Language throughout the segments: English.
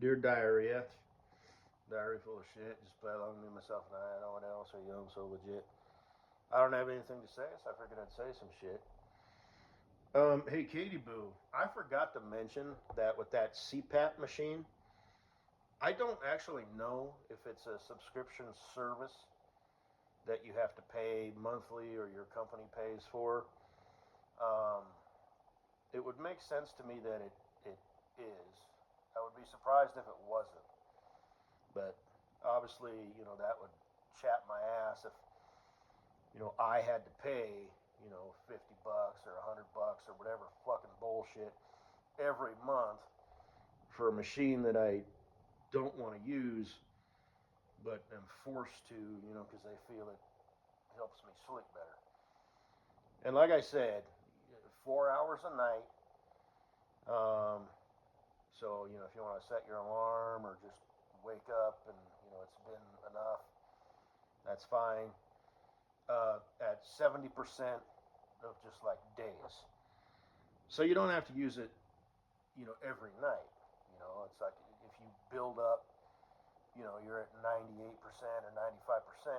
Dear diarrhea. Diary full of shit. Just play along with myself and I. No one else. Are you? I'm so legit. I don't have anything to say, so I figured I'd say some shit. Hey, Katie Boo. I forgot to mention that with that CPAP machine, I don't actually know if it's a subscription service that you have to pay monthly or your company pays for. Um, it would make sense to me that it is. I would be surprised if it wasn't. But obviously, that would chap my ass if, I had to pay, 50 bucks or 100 bucks or whatever fucking bullshit every month for a machine that I don't want to use, but am forced to, because they feel it helps me sleep better. And like I said, 4 hours a night. So, if you want to set your alarm or just wake up and, it's been enough, that's fine. At 70% of just like days. So you don't have to use it, every night. It's like if you build up, you're at 98% or 95%,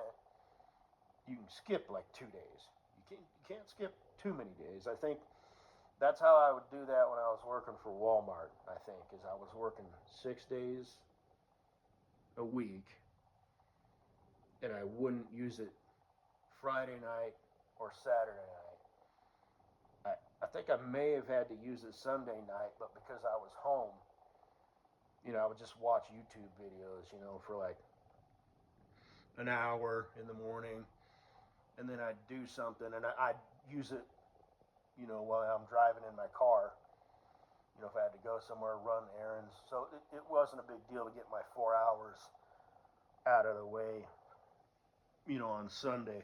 you can skip like 2 days. You can't skip too many days. I think that's how I would do that when I was working for Walmart. I think is I was working 6 days a week, and I wouldn't use it Friday night or Saturday night. I think I may have had to use it Sunday night, but because I was home, I would just watch YouTube videos, for like an hour in the morning, and then I'd do something, and I'd use it, while I'm driving in my car. If I had to go somewhere, run errands. So it wasn't a big deal to get my 4 hours out of the way, on Sunday.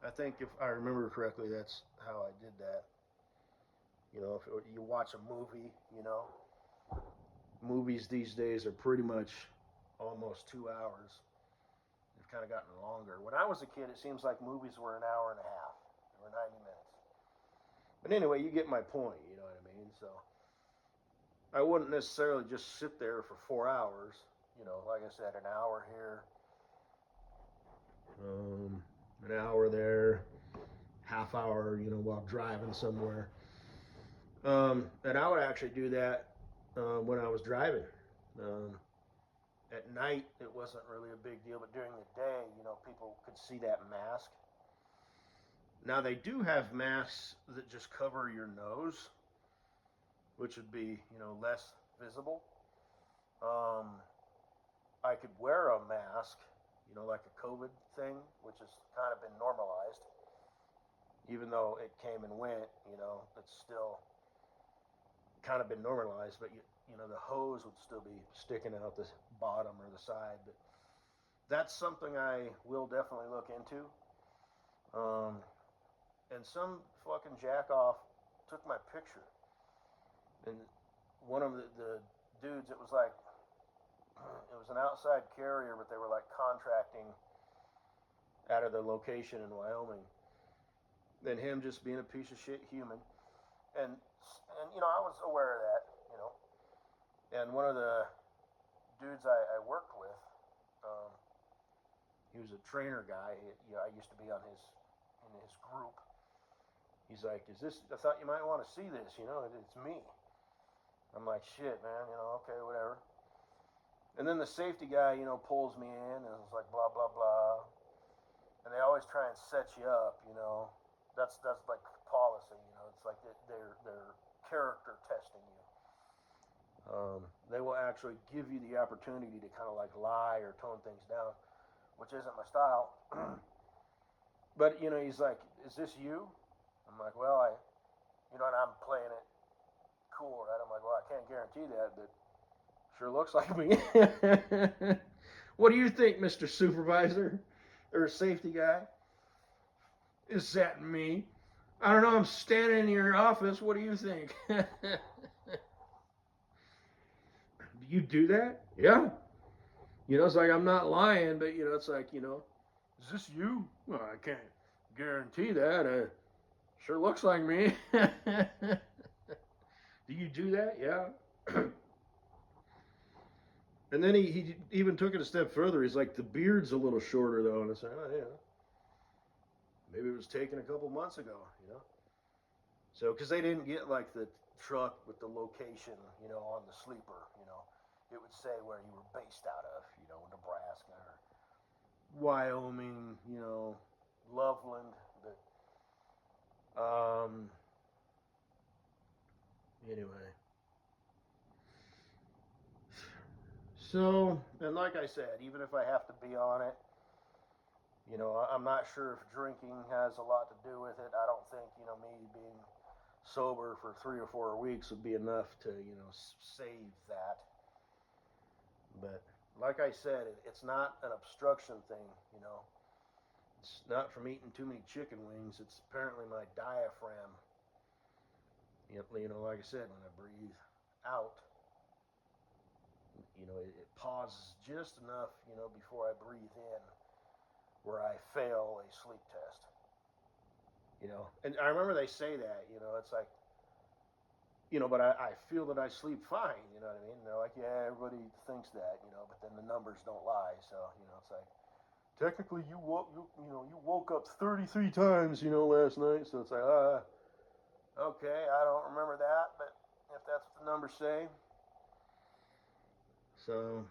I think if I remember correctly, that's how I did that. If you watch a movie, movies these days are pretty much almost 2 hours. They've kind of gotten longer. When I was a kid, it seems like movies were an hour and a half. They were 90 minutes. But anyway, you get my point, you know what I mean? So I wouldn't necessarily just sit there for 4 hours. Like I said, an hour here, an hour there, half hour, while driving somewhere. And I would actually do that when I was driving. Um, at night, it wasn't really a big deal, but during the day, people could see that mask. Now, they do have masks that just cover your nose, which would be, less visible. Um, I could wear a mask, like a COVID thing, which has kind of been normalized. Even though it came and went, it's still kind of been normalized, but the hose would still be sticking out the bottom or the side. But that's something I will definitely look into. And some fucking jack off took my picture, and one of the dudes, it was like it was an outside carrier, but they were like contracting out of the location in Wyoming. Then him just being a piece of shit human, and I was aware of that, and one of the dudes I worked with, um, he was a trainer guy. I used to be on in his group. He's like, "Is this? I thought you might want to see this. It's me." I'm like, "Shit, man. Okay, whatever." And then the safety guy, pulls me in and it's like blah blah blah. And they always try and set you up, That's like policy, It's like they're character testing you. They will actually give you the opportunity to kind of like lie or tone things down, which isn't my style. But he's like, "Is this you?" I'm like, "Well, and I'm playing it cool, right?" I'm like, "Well, I can't guarantee that, but sure looks like me." What do you think, Mr. Supervisor or safety guy? Is that me? I don't know. I'm standing in your office. What do you think? Do you do that? Yeah. It's like I'm not lying, but it's like is this you? Well, I can't guarantee that. Sure looks like me. Do you do that? Yeah. And then he even took it a step further. He's like, the beard's a little shorter though, and I said, oh yeah, maybe it was taken a couple months ago, you know. So because they didn't get like the truck with the location, you know, on the sleeper, you know, it would say where you were based out of, you know, Nebraska or Wyoming, you know, Loveland, but anyway. So, and like I said, even if I have to be on it, you know, I'm not sure if drinking has a lot to do with it. I don't think, you know, me being sober for 3 or 4 weeks would be enough to, you know, save that. But like I said, it's not an obstruction thing, you know. It's not from eating too many chicken wings. It's apparently my diaphragm. You know, like I said, when I breathe out, you know, it pauses just enough, you know, before I breathe in, where I fail a sleep test. You know, and I remember they say that, you know, it's like, you know, but I feel that I sleep fine, you know what I mean? And they're like, yeah, everybody thinks that, you know, but then the numbers don't lie. So, you know, it's like, technically you woke up 33 times, you know, last night. So it's like, okay, I don't remember that, but if that's what the numbers say. So,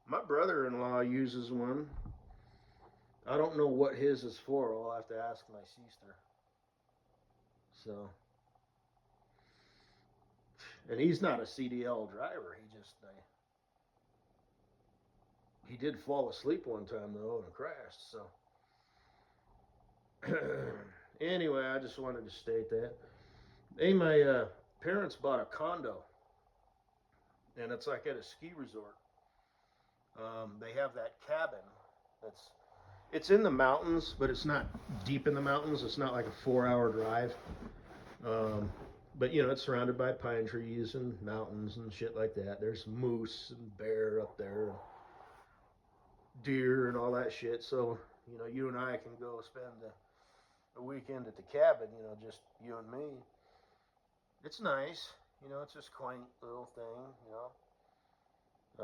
my brother-in-law uses one. I don't know what his is for. I'll have to ask my sister. So, and he's not a CDL driver. He did fall asleep one time though and crashed. So, anyway, I just wanted to state that. Hey, my parents bought a condo, and it's like at a ski resort. They have that cabin that's it's in the mountains, but it's not deep in the mountains. It's not like a 4 hour drive. Um, but you know, it's surrounded by pine trees and mountains and shit like that. There's moose and bear up there, deer and all that shit. So you know, you and I can go spend a weekend at the cabin. You know, just you and me. It's nice. You know, it's just quaint little thing.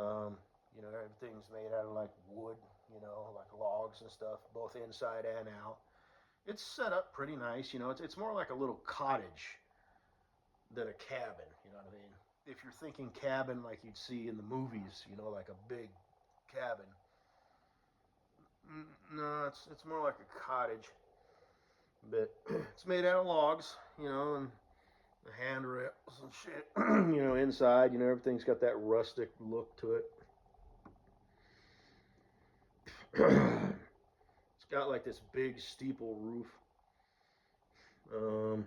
Um, you know, everything's made out of like wood. You know, like logs and stuff, both inside and out. It's set up pretty nice. You know, it's more like a little cottage than a cabin. You know what I mean? If you're thinking cabin like you'd see in the movies, you know, like a big cabin. No, it's more like a cottage, but it's made out of logs. You know, and the handrails and shit. You know, inside, you know, everything's got that rustic look to it. It's got like this big steeple roof. Um,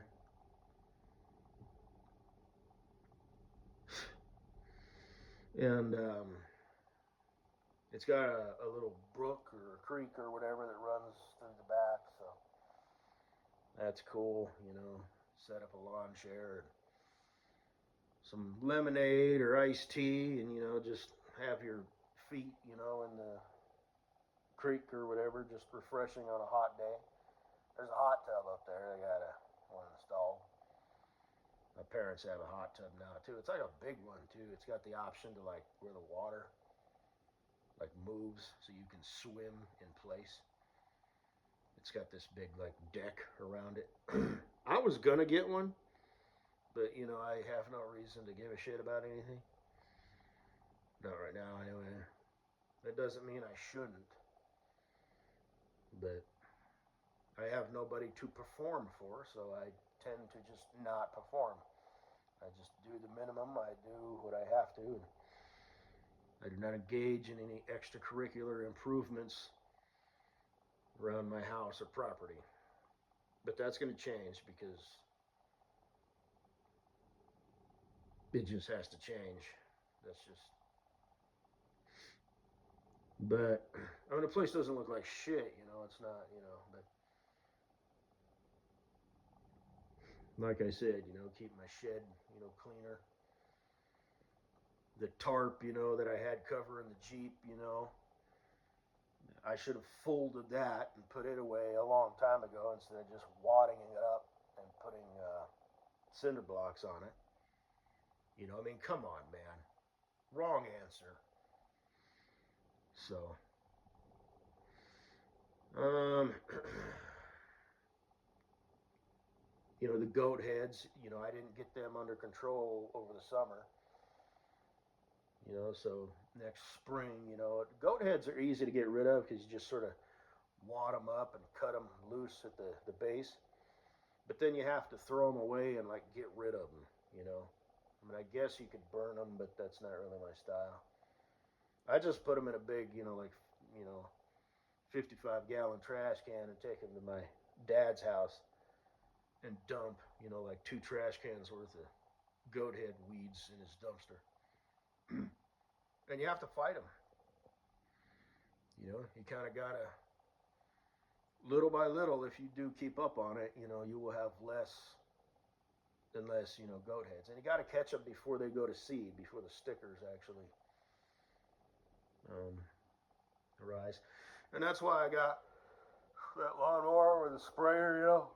and it's got a little brook or a creek or whatever that runs through the back. So that's cool. You know, set up a lawn chair and some lemonade or iced tea, and you know, just have your feet, you know, in the creek or whatever, just refreshing on a hot day. There's a hot tub up there. They got one installed. My parents have a hot tub now too. It's like a big one too. It's got the option to like where the water like moves so you can swim in place. It's got this big like deck around it. I was gonna get one, but you know I have no reason to give a shit about anything. Not right now, anyway. That doesn't mean I shouldn't, but I have nobody to perform for, so I tend to just not perform. I just do the minimum. I do what I have to. I do not engage in any extracurricular improvements around my house or property. But that's going to change because it just has to change. That's just. But I mean, the place doesn't look like shit. You know, it's not. You know, but like I said, you know, keep my shed, you know, cleaner. The tarp, you know, that I had covering the Jeep, you know, I should have folded that and put it away a long time ago instead of just wadding it up and putting cinder blocks on it. You know, I mean, come on, man. Wrong answer. So, you know, the goat heads, you know, I didn't get them under control over the summer. You know, so next spring, you know, goat heads are easy to get rid of because you just sort of wad them up and cut them loose at the base. But then you have to throw them away and like get rid of them, you know. I mean, I guess you could burn them, but that's not really my style. I just put them in a big, you know, like, you know, 55-gallon trash can and take them to my dad's house and dump, you know, like 2 trash cans worth of goat head weeds in his dumpster. And you have to fight them. You know, you kind of gotta, little by little, if you do keep up on it, you know, you will have less and less, you know, goat heads. And you got to catch them before they go to seed, before the stickers actually arise. And that's why I got that lawnmower with a sprayer, you know.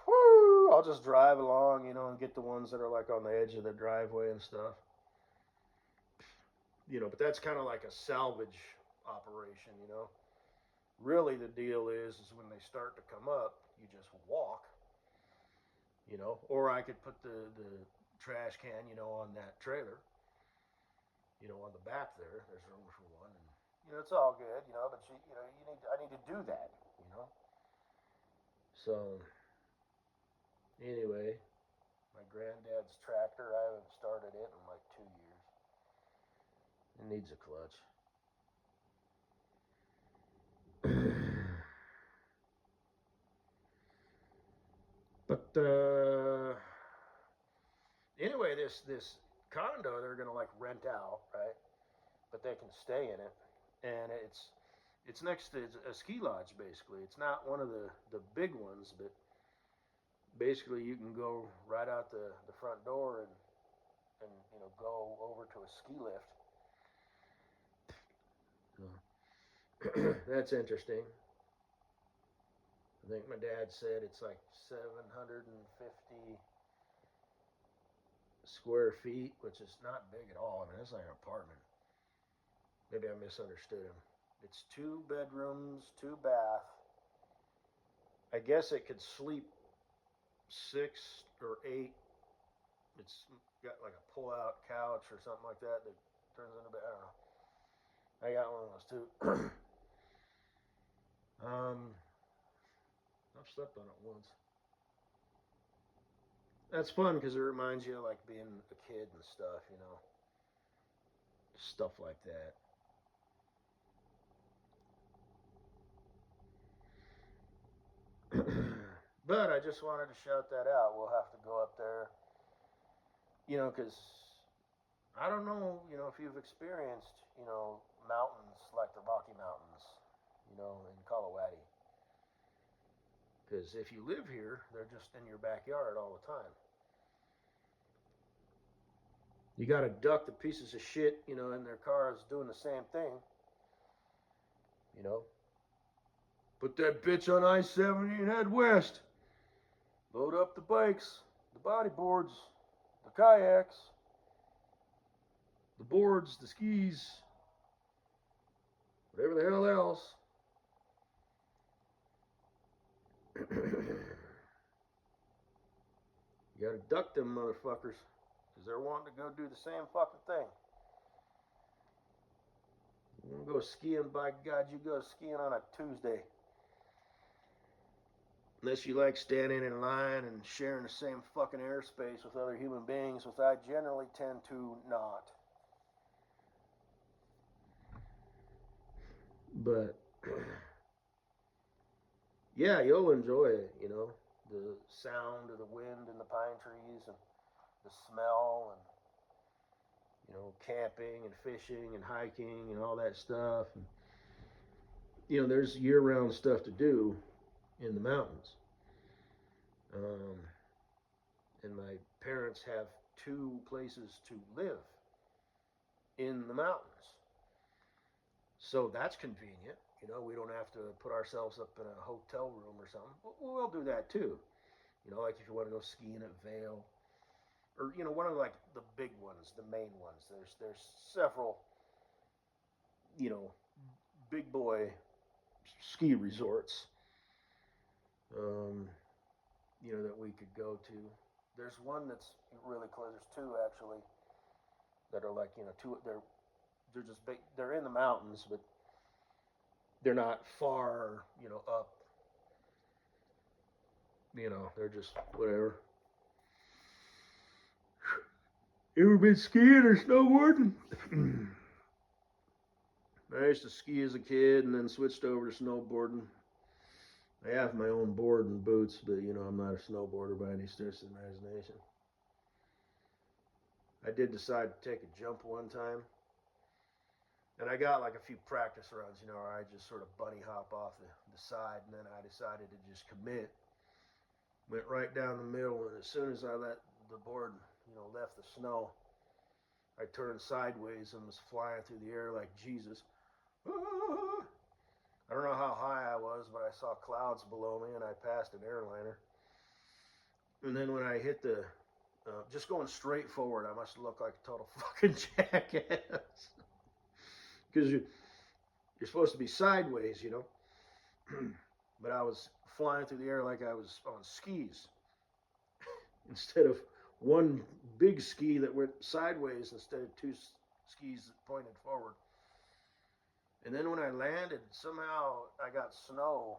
Woo! I'll just drive along, you know, and get the ones that are like on the edge of the driveway and stuff. You know, but that's kind of like a salvage operation, you know. Really, the deal is when they start to come up, you just walk, you know. Or I could put the trash can, you know, on that trailer, you know, on the back there. There's room for one, and you know, it's all good, you know. But you know, I need to do that, you know. So anyway, my granddad's tractor, I haven't started it in like 2 years. It needs a clutch. But anyway, this condo they're gonna like rent out, right? But they can stay in it, and it's next to a ski lodge basically. It's not one of the big ones, but basically you can go right out the front door and you know go over to a ski lift. That's interesting. I think my dad said it's like 750 square feet, which is not big at all. I mean, it's like an apartment. Maybe I misunderstood him. It's 2 bedrooms, 2 bath. I guess it could sleep 6 or 8. It's got like a pull-out couch or something like that turns into bed. I don't know. I got one of those too. I've slept on it once. That's fun because it reminds you of like being a kid and stuff, you know. Stuff like that. But I just wanted to shout that out. We'll have to go up there, you know, because I don't know, you know, if you've experienced, you know, mountains like the Rocky Mountains, you know, in Colorado. Because if you live here, they're just in your backyard all the time. You got to duck the pieces of shit, you know, in their cars doing the same thing, you know. Put that bitch on I-70 and head west. Load up the bikes, the bodyboards, the kayaks, the boards, the skis, whatever the hell else. You gotta duck them motherfuckers, because they're wanting to go do the same fucking thing. You wanna go skiing, by God, you go skiing on a Tuesday. Unless you like standing in line and sharing the same fucking airspace with other human beings, which I generally tend to not. But yeah, you'll enjoy it, you know, the sound of the wind in the pine trees and the smell and, you know, camping and fishing and hiking and all that stuff. And, you know, there's year-round stuff to do in the mountains. And my parents have 2 places to live in the mountains. So that's convenient. You know, we don't have to put ourselves up in a hotel room or something. We'll do that too. You know, like if you want to go skiing at Vail, or you know, one of like the big ones, the main ones. There's several, you know, big boy ski resorts, that we could go to. There's one that's really close. There's two actually that are like, two. They're just big. They're in the mountains, but they're not far, up. They're just whatever. You ever been skiing or snowboarding? I used to ski as a kid and then switched over to snowboarding. I have my own board and boots, but I'm not a snowboarder by any stretch of the imagination. I did decide to take a jump one time, and I got like a few practice runs, where I just sort of bunny hop off the side, and then I decided to just commit. Went right down the middle, and as soon as I let the board, left the snow, I turned sideways and was flying through the air like Jesus. I don't know how high I was, but I saw clouds below me, and I passed an airliner. And then when I hit just going straight forward, I must have looked like a total fucking jackass. Because you're supposed to be sideways, But I was flying through the air like I was on skis. Instead of one big ski that went sideways instead of two skis that pointed forward. And then when I landed, somehow I got snow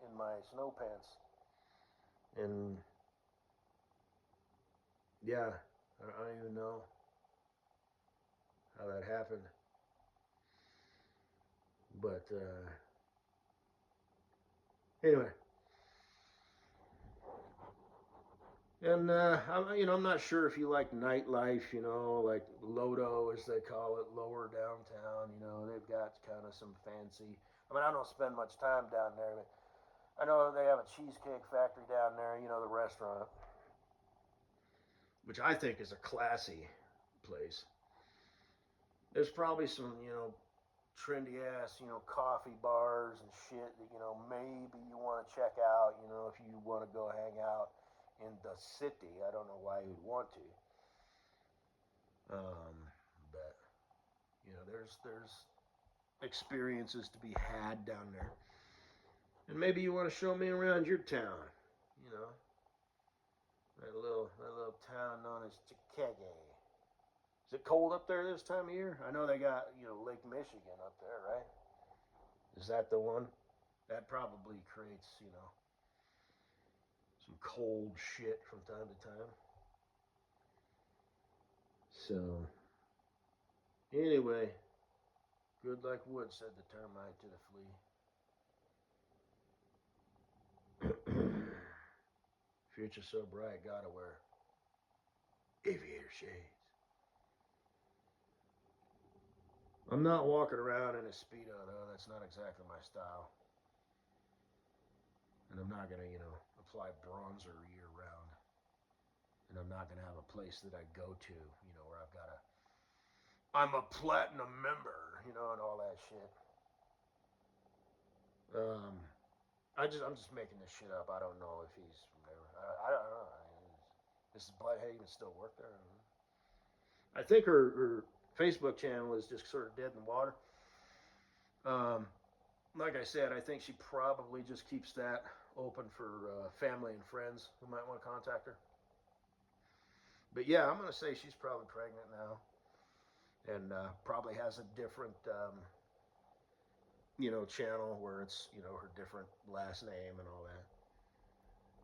in my snow pants. And yeah, I don't even know how that happened. But anyway. And I'm not sure if you like nightlife, like Lodo as they call it, lower downtown. They've got kind of some fancy. I don't spend much time down there, but I know they have a cheesecake factory down there. The restaurant, which I think is a classy place. There's probably some, trendy ass, coffee bars and shit that maybe you want to check out. If you want to go hang out in the city. I don't know why you'd want to. But there's experiences to be had down there. And maybe you want to show me around your town, that little town known as Chicago. Is it cold up there this time of year? I know they got, Lake Michigan up there, right? Is that the one? That probably creates, some cold shit from time to time. So, anyway, good like wood, said the termite to the flea. Future so bright, gotta wear aviator shades. I'm not walking around in a Speedo, though. That's not exactly my style. And I'm not going to, apply bronzer year round. And I'm not going to have a place that I go to, where I've got I'm a platinum member, and all that shit. I'm just making this shit up. I don't know if he's from there. I don't know. Does Butthead even still work there? I think her Facebook channel is just sort of dead in the water. Like I said, I think she probably just keeps that open for family and friends who might want to contact her. But yeah, I'm going to say she's probably pregnant now. And probably has a different, channel where it's, her different last name and all that.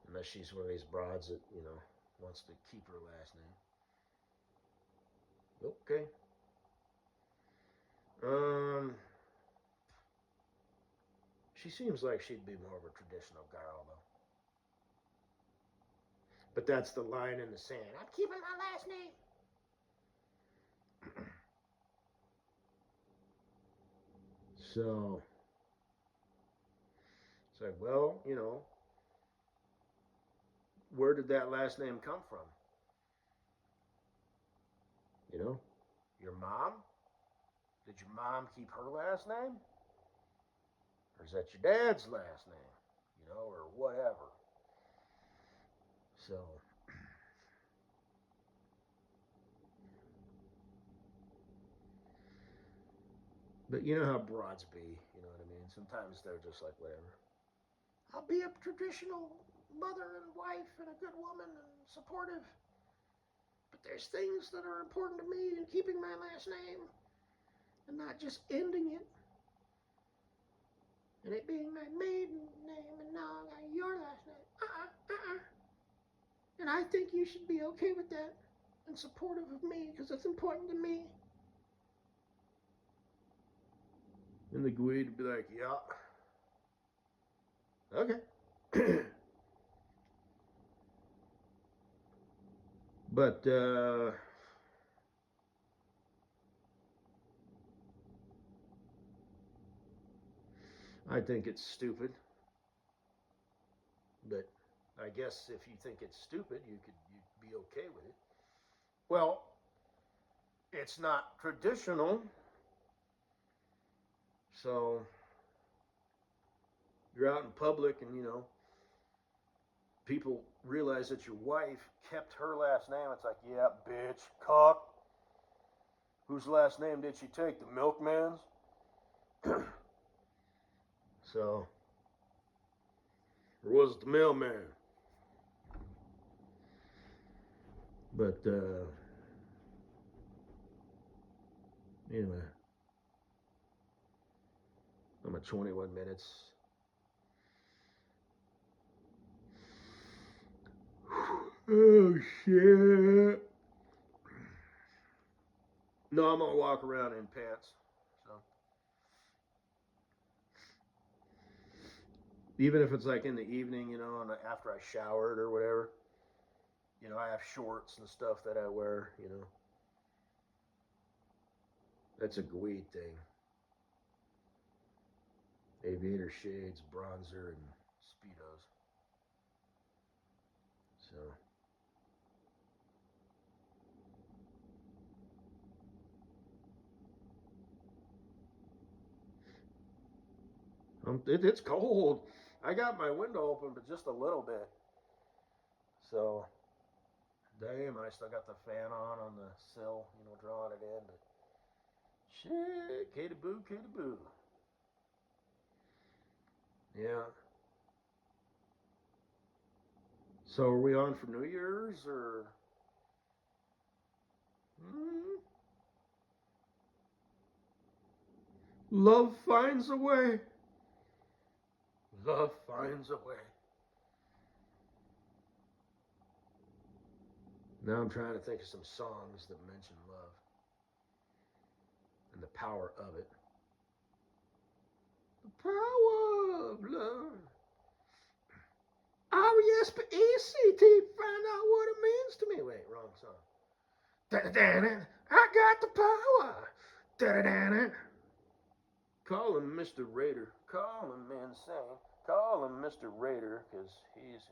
Unless she's one of these broads that, wants to keep her last name. Okay. She seems like she'd be more of a traditional girl, though. But that's the line in the sand. I'm keeping my last name. So, it's like, well, where did that last name come from? Your mom? Did your mom keep her last name? Or is that your dad's last name? Or whatever. So, But you know how broads be, you know what I mean? Sometimes they're just like, whatever. I'll be a traditional mother and wife and a good woman and supportive. But there's things that are important to me in keeping my last name and not just ending it. And it being my maiden name and now your last name. And I think you should be okay with that and supportive of me because it's important to me. And the Gwede would be like, yeah. Okay. But, I think it's stupid. But I guess if you think it's stupid, you'd be okay with it. Well, it's not traditional. So you're out in public and, you know, people realize that your wife kept her last name. It's like, yeah, bitch, cock. Whose last name did she take? The milkman's? So, or was it the mailman? But, anyway, I'm at 21 minutes. Oh, shit. No, I'm going to walk around in pants. So, even if it's like in the evening, you know, and after I showered or whatever, you know, I have shorts and stuff that I wear, you know. That's a Gwede thing. Aviator shades, bronzer, and Speedos. So. It's cold. I got my window open, but just a little bit. So, damn, I still got the fan on the sill, you know, drawing it in. But shit, K-da-boo, K-da-boo. Yeah. So, are we on for New Year's or? Love finds a way. Love finds a way. Now I'm trying to think of some songs that mention love and the power of it. The power of love. R-E-S-P-E-C-T. Find out what it means to me. Wait, wrong song. Da-da-da-da. I got the power. Da-da-da-da. Call him Mr. Raider. Call him insane. Call him Mr. Raider because he's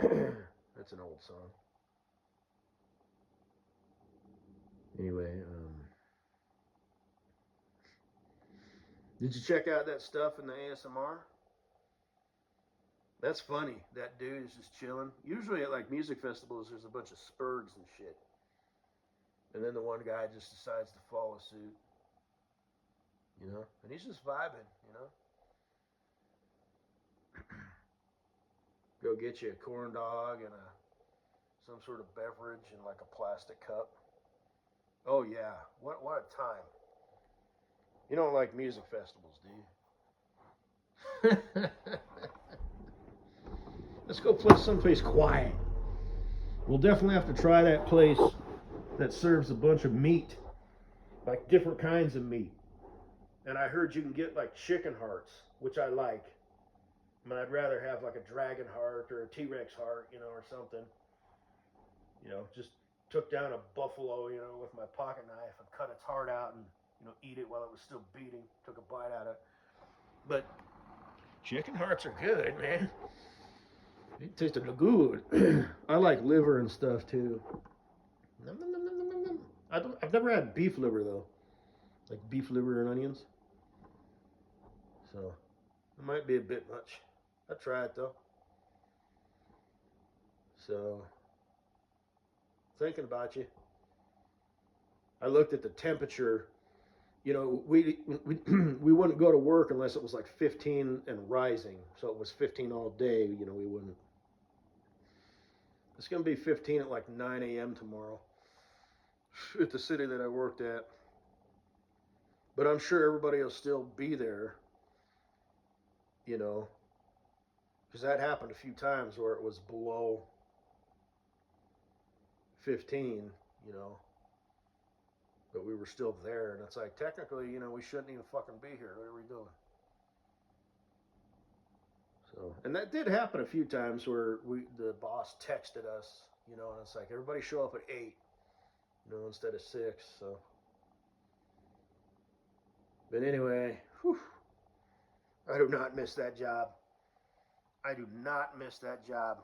insane. That's an old song. Anyway, did you check out that stuff in the ASMR? That's funny. That dude is just chilling. Usually at like music festivals, there's a bunch of spurgs and shit. And then the one guy just decides to follow suit. You know? And he's just vibing, you know? Go get you a corn dog and some sort of beverage in like a plastic cup. Oh yeah, what a time. You don't like music festivals, do you? Let's go play someplace quiet. We'll definitely have to try that place that serves a bunch of meat, like different kinds of meat. And I heard you can get like chicken hearts, which I like. I mean, I'd rather have like a dragon heart or a T-Rex heart, you know, or something. You know, just took down a buffalo, you know, with my pocket knife and cut its heart out and, you know, eat it while it was still beating. Took a bite out of it. But chicken hearts are good, man. It tasted good. I like liver and stuff too. I've never had beef liver though, like beef liver and onions. So it might be a bit much. I'll try it though. So thinking about you, I looked at the temperature You know, we wouldn't go to work unless it was like 15 and rising. So it was 15 all day. You know, we wouldn't. It's gonna be 15 at like 9 a.m. tomorrow at the city that I worked at. But I'm sure everybody will still be there. You know, because that happened a few times where it was below 15. You know, but we were still there, and it's like technically, you know, we shouldn't even fucking be here. What are we doing? So, and that did happen a few times where the boss texted us, you know, and it's like everybody show up at 8, you know, instead of 6. So, but anyway, whew, I do not miss that job. I do not miss that job.